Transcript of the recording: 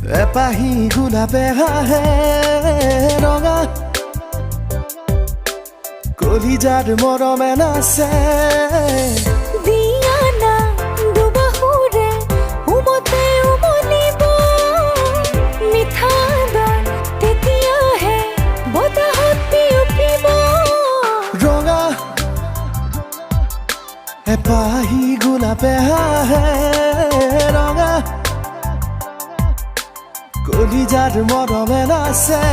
এপাহি গোলাপে হাঁহে ৰঙা কলিজাৰ মৰমে নাচে দিয়ানা দুবাহুৰে উমতে উমলিব মিঠা গান তেতিয়াহে বতাহত বিয়পিব ৰঙা এপাহি গোলাপে হাঁহে ৰঙা কলিজাৰ মৰমে নাচে